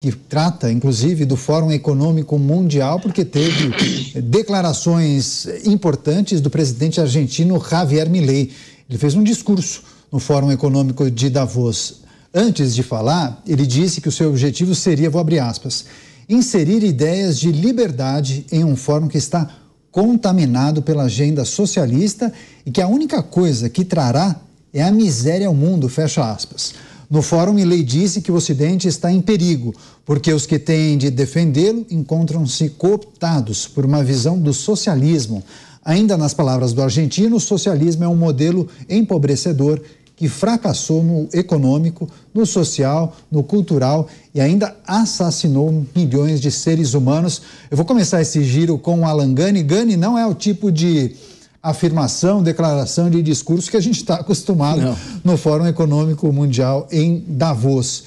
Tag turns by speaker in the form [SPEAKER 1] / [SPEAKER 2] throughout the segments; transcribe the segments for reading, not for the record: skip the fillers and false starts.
[SPEAKER 1] que trata, inclusive, do Fórum Econômico Mundial, porque teve declarações importantes do presidente argentino Javier Milei. Ele fez um discurso no Fórum Econômico de Davos. Antes de falar, ele disse que o seu objetivo seria, vou abrir aspas, inserir ideias de liberdade em um fórum que está contaminado pela agenda socialista e que a única coisa que trará é a miséria ao mundo, fecha aspas. No fórum, Milei disse que o Ocidente está em perigo, porque os que têm de defendê-lo encontram-se cooptados por uma visão do socialismo. Ainda nas palavras do argentino, o socialismo é um modelo empobrecedor que fracassou no econômico, no social, no cultural e ainda assassinou milhões de seres humanos. Eu vou começar esse giro com o Alan Gani. Gani, não é o tipo de afirmação, declaração de discurso que a gente está acostumado no Fórum Econômico Mundial em Davos.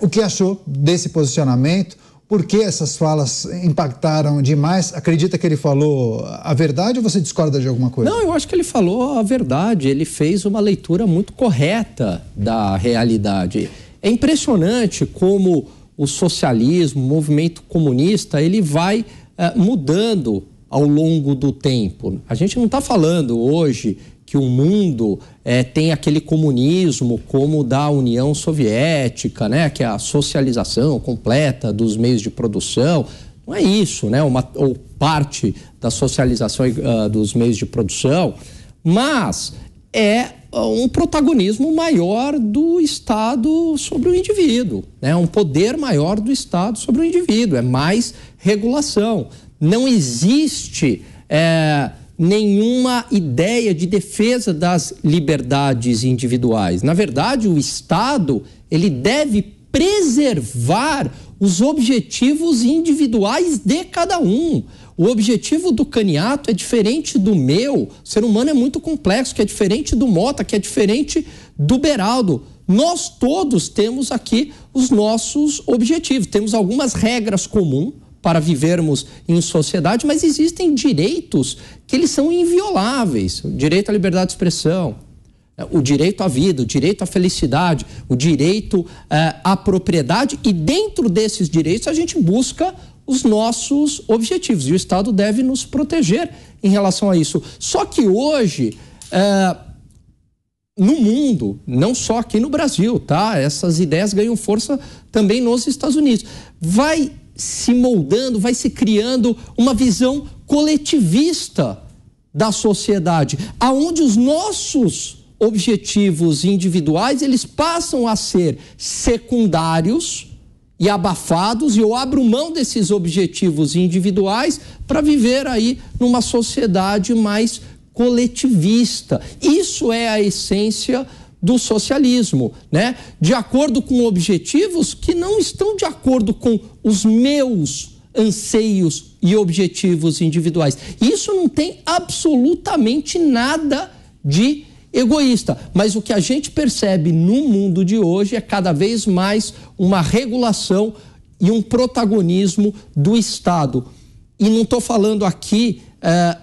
[SPEAKER 1] O que achou desse posicionamento? Por que essas falas impactaram demais? Acredita que ele falou a verdade ou você discorda de alguma coisa?
[SPEAKER 2] Não, eu acho que ele falou a verdade. Ele fez uma leitura muito correta da realidade. É impressionante como o socialismo, o movimento comunista, ele vai mudando ao longo do tempo. A gente não está falando hoje que o mundo tem aquele comunismo como o da União Soviética, né? Que é a socialização completa dos meios de produção. Não é isso, né? Ou parte da socialização dos meios de produção, mas é um protagonismo maior do Estado sobre o indivíduo, né? Um poder maior do Estado sobre o indivíduo, é mais regulação. Não existe nenhuma ideia de defesa das liberdades individuais. Na verdade, o Estado, ele deve preservar os objetivos individuais de cada um. O objetivo do Caniato é diferente do meu. O ser humano é muito complexo, que é diferente do Mota, que é diferente do Beraldo. Nós todos temos aqui os nossos objetivos. Temos algumas regras comuns para vivermos em sociedade, mas existem direitos que eles são invioláveis. O direito à liberdade de expressão, o direito à vida, o direito à felicidade, o direito à propriedade, e dentro desses direitos a gente busca os nossos objetivos, e o Estado deve nos proteger em relação a isso. Só que hoje, no mundo, não só aqui no Brasil, tá? Essas ideias ganham força também nos Estados Unidos. Vai se moldando, vai se criando uma visão coletivista da sociedade, aonde os nossos objetivos individuais, eles passam a ser secundários e abafados, e eu abro mão desses objetivos individuais para viver aí numa sociedade mais coletivista. Isso é a essência do socialismo, né? De acordo com objetivos que não estão de acordo com os meus anseios e objetivos individuais. Isso não tem absolutamente nada de egoísta, mas o que a gente percebe no mundo de hoje é cada vez mais uma regulação e um protagonismo do Estado. E não estou falando aqui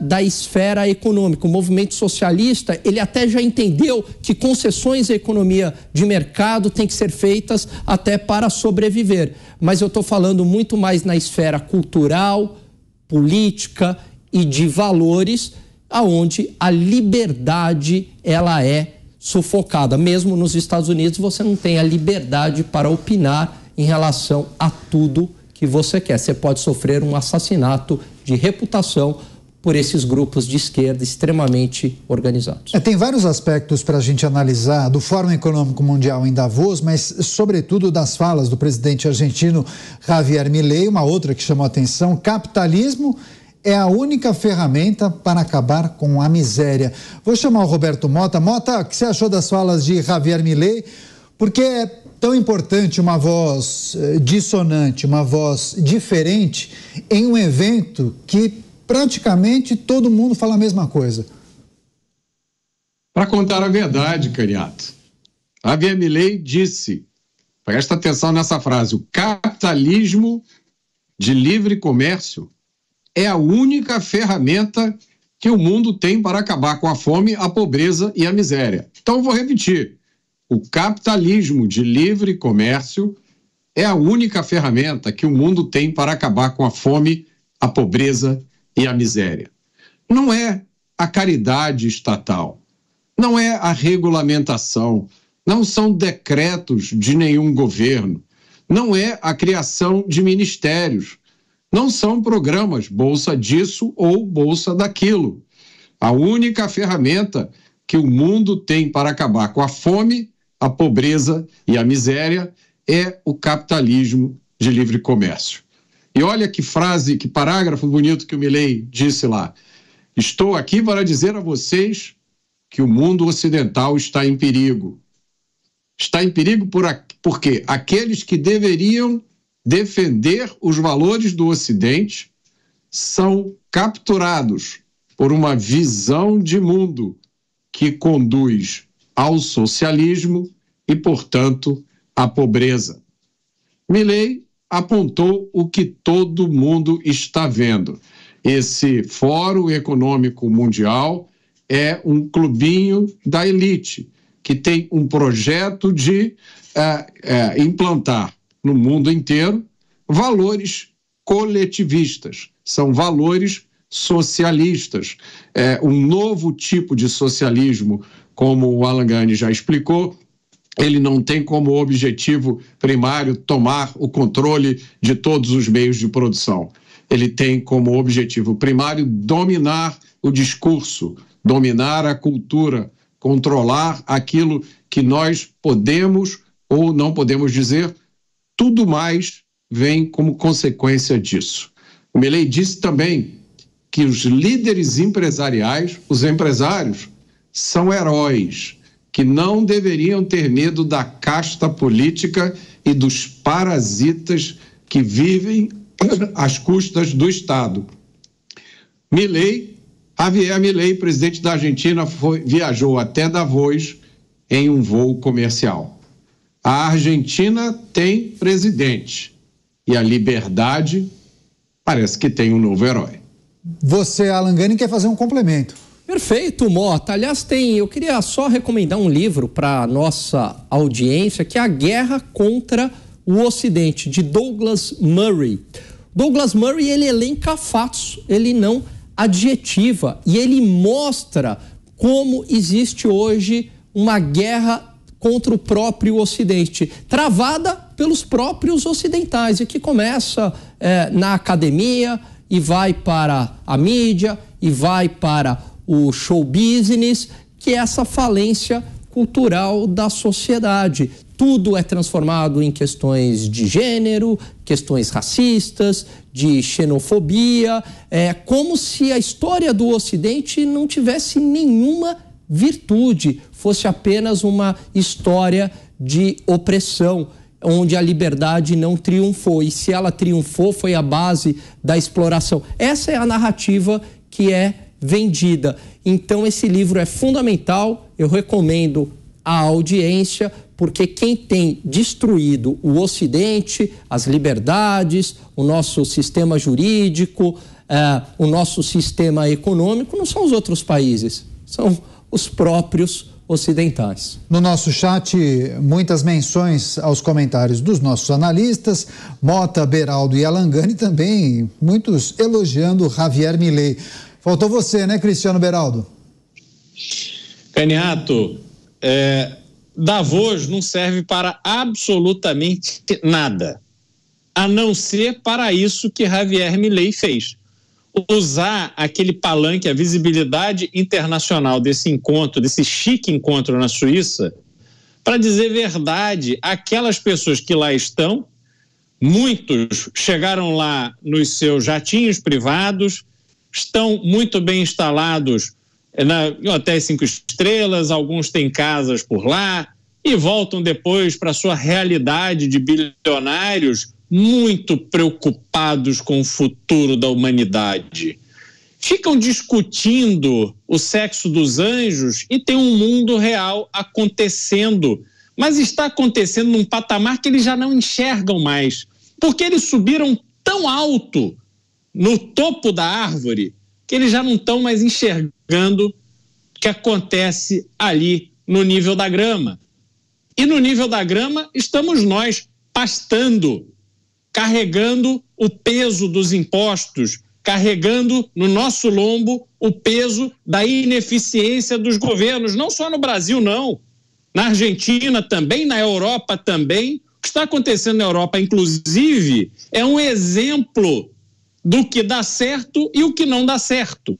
[SPEAKER 2] da esfera econômica. O movimento socialista, ele até já entendeu que concessões à economia de mercado têm que ser feitas até para sobreviver. Mas eu estou falando muito mais na esfera cultural, política e de valores, aonde a liberdade ela é sufocada. Mesmo nos Estados Unidos, você não tem a liberdade para opinar em relação a tudo que você quer. Você pode sofrer um assassinato de reputação por esses grupos de esquerda extremamente organizados.
[SPEAKER 1] Tem vários aspectos para a gente analisar do Fórum Econômico Mundial em Davos, mas sobretudo das falas do presidente argentino Javier Milei. Uma outra que chamou a atenção: capitalismo é a única ferramenta para acabar com a miséria. Vou chamar o Roberto Mota. Mota, o que você achou das falas de Javier Milei? Porque é tão importante uma voz dissonante, uma voz diferente em um evento que praticamente todo mundo fala a mesma coisa?
[SPEAKER 3] Para contar a verdade, Caniato, Javier Milei disse, presta atenção nessa frase, o capitalismo de livre comércio é a única ferramenta que o mundo tem para acabar com a fome, a pobreza e a miséria. Então eu vou repetir, o capitalismo de livre comércio é a única ferramenta que o mundo tem para acabar com a fome, a pobreza e a miséria. Não é a caridade estatal, não é a regulamentação, não são decretos de nenhum governo, não é a criação de ministérios, não são programas bolsa disso ou bolsa daquilo. A única ferramenta que o mundo tem para acabar com a fome, a pobreza e a miséria é o capitalismo de livre comércio. E olha que frase, que parágrafo bonito que o Milei disse lá. Estou aqui para dizer a vocês que o mundo ocidental está em perigo. Está em perigo porque aqueles que deveriam defender os valores do Ocidente são capturados por uma visão de mundo que conduz ao socialismo e, portanto, à pobreza. Milei apontou o que todo mundo está vendo. Esse Fórum Econômico Mundial é um clubinho da elite, que tem um projeto de implantar no mundo inteiro valores coletivistas, são valores socialistas. Um novo tipo de socialismo, como o Alan Gani já explicou, ele não tem como objetivo primário tomar o controle de todos os meios de produção. Ele tem como objetivo primário dominar o discurso, dominar a cultura, controlar aquilo que nós podemos ou não podemos dizer. Tudo mais vem como consequência disso. O Milei disse também que os líderes empresariais, os empresários, são heróis, que não deveriam ter medo da casta política e dos parasitas que vivem às custas do Estado. Javier Milei, presidente da Argentina, viajou até Davos em um voo comercial. A Argentina tem presidente e a liberdade parece que tem um novo herói.
[SPEAKER 1] Você, Alan Gani, quer fazer um complemento.
[SPEAKER 2] Perfeito, Mota. Aliás, eu queria só recomendar um livro para a nossa audiência, que é A Guerra contra o Ocidente, de Douglas Murray. Douglas Murray, ele elenca fatos, ele não adjetiva, e ele mostra como existe hoje uma guerra contra o próprio Ocidente, travada pelos próprios ocidentais, e que começa na academia e vai para a mídia e vai para o show business, que é essa falência cultural da sociedade. Tudo é transformado em questões de gênero, questões racistas, de xenofobia, como se a história do Ocidente não tivesse nenhuma virtude, fosse apenas uma história de opressão, onde a liberdade não triunfou. E se ela triunfou, foi a base da exploração. Essa é a narrativa que é vendida. Então, esse livro é fundamental, eu recomendo à audiência, porque quem tem destruído o Ocidente, as liberdades, o nosso sistema jurídico, o nosso sistema econômico, não são os outros países, são os próprios ocidentais.
[SPEAKER 1] No nosso chat, muitas menções aos comentários dos nossos analistas, Mota, Beraldo e Alan Gani, também muitos elogiando Javier Milei. Faltou você, né, Cristiano Beraldo?
[SPEAKER 4] Caniato, Davos não serve para absolutamente nada, a não ser para isso que Javier Milei fez. Usar aquele palanque, a visibilidade internacional desse encontro, desse chique encontro na Suíça, para dizer verdade àquelas pessoas que lá estão. Muitos chegaram lá nos seus jatinhos privados, estão muito bem instalados em hotéis 5 estrelas, alguns têm casas por lá e voltam depois para a sua realidade de bilionários muito preocupados com o futuro da humanidade. Ficam discutindo o sexo dos anjos e tem um mundo real acontecendo, mas está acontecendo num patamar que eles já não enxergam mais, porque eles subiram tão alto no topo da árvore que eles já não estão mais enxergando o que acontece ali no nível da grama. E no nível da grama estamos nós, pastando, carregando o peso dos impostos, carregando no nosso lombo o peso da ineficiência dos governos, não só no Brasil, não. Na Argentina também, na Europa também. O que está acontecendo na Europa, inclusive, é um exemplo do que dá certo e o que não dá certo.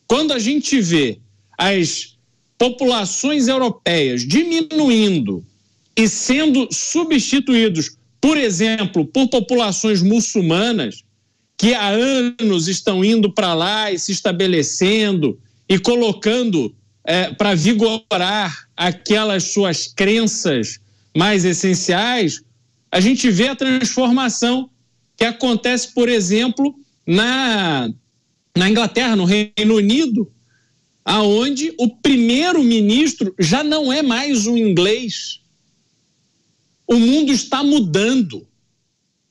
[SPEAKER 4] Quando a gente vê as populações europeias diminuindo e sendo substituídos, por exemplo, por populações muçulmanas, que há anos estão indo para lá e se estabelecendo e colocando para vigorar aquelas suas crenças mais essenciais, a gente vê a transformação que acontece, por exemplo, na Inglaterra, no Reino Unido, aonde o primeiro-ministro já não é mais um inglês. O mundo está mudando.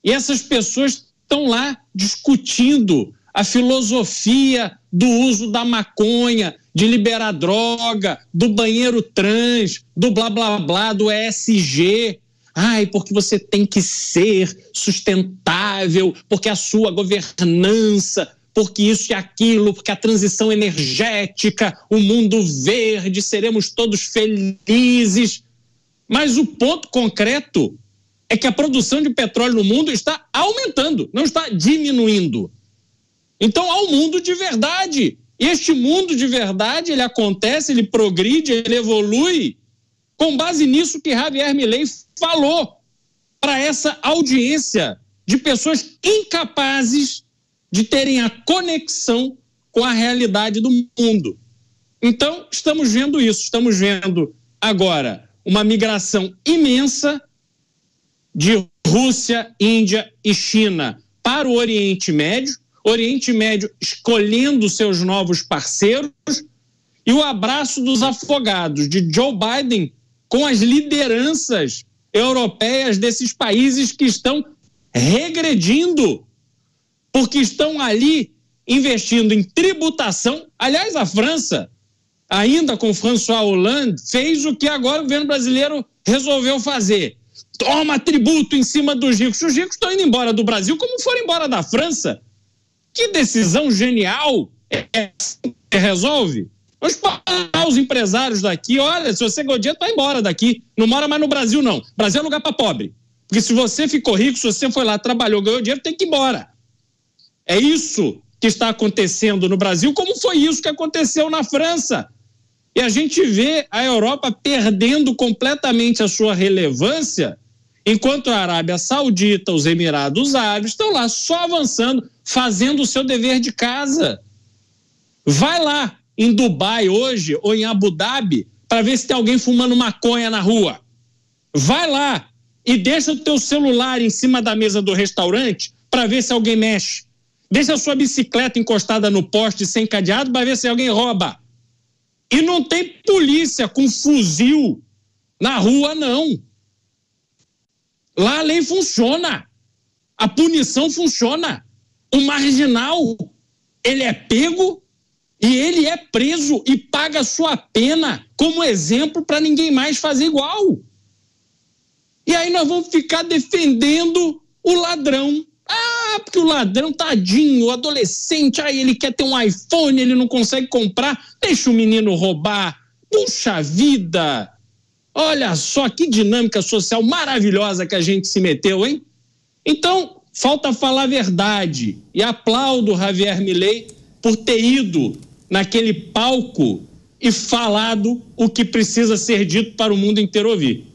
[SPEAKER 4] E essas pessoas estão lá discutindo a filosofia do uso da maconha, de liberar droga, do banheiro trans, do blá blá blá, do ESG. Ai, porque você tem que ser sustentável, porque a sua governança, porque isso e aquilo, porque a transição energética, o mundo verde, seremos todos felizes. Mas o ponto concreto é que a produção de petróleo no mundo está aumentando, não está diminuindo. Então há um mundo de verdade. E este mundo de verdade, ele acontece, ele progride, ele evolui com base nisso que Javier Milei falou para essa audiência de pessoas incapazes de terem a conexão com a realidade do mundo. Então, estamos vendo isso, estamos vendo agora uma migração imensa de Rússia, Índia e China para o Oriente Médio escolhendo seus novos parceiros, e o abraço dos afogados de Joe Biden com as lideranças europeias desses países que estão regredindo, porque estão ali investindo em tributação. Aliás, a França, ainda com François Hollande, fez o que agora o governo brasileiro resolveu fazer. Toma tributo em cima dos ricos. Os ricos estão indo embora do Brasil como foram embora da França. Que decisão genial resolve? Vamos parar os empresários daqui. Olha, se você ganhou dinheiro, vai embora daqui. Não mora mais no Brasil, não. Brasil é lugar para pobre. Porque se você ficou rico, se você foi lá, trabalhou, ganhou dinheiro, tem que ir embora. É isso que está acontecendo no Brasil, como foi isso que aconteceu na França. E a gente vê a Europa perdendo completamente a sua relevância, enquanto a Arábia Saudita, os Emirados Árabes estão lá só avançando, fazendo o seu dever de casa. Vai lá em Dubai hoje ou em Abu Dhabi para ver se tem alguém fumando maconha na rua. Vai lá e deixa o teu celular em cima da mesa do restaurante para ver se alguém mexe. Deixa a sua bicicleta encostada no poste sem cadeado para ver se alguém rouba. E não tem polícia com fuzil na rua, não. Lá a lei funciona. A punição funciona. O marginal, ele é pego e ele é preso e paga a sua pena como exemplo para ninguém mais fazer igual. E aí nós vamos ficar defendendo o ladrão. Ah, porque o ladrão, tadinho, o adolescente, aí ele quer ter um iPhone, ele não consegue comprar, deixa o menino roubar. Puxa vida! Olha só que dinâmica social maravilhosa que a gente se meteu, hein? Então, falta falar a verdade. E aplaudo Javier Milei por ter ido naquele palco e falado o que precisa ser dito para o mundo inteiro ouvir.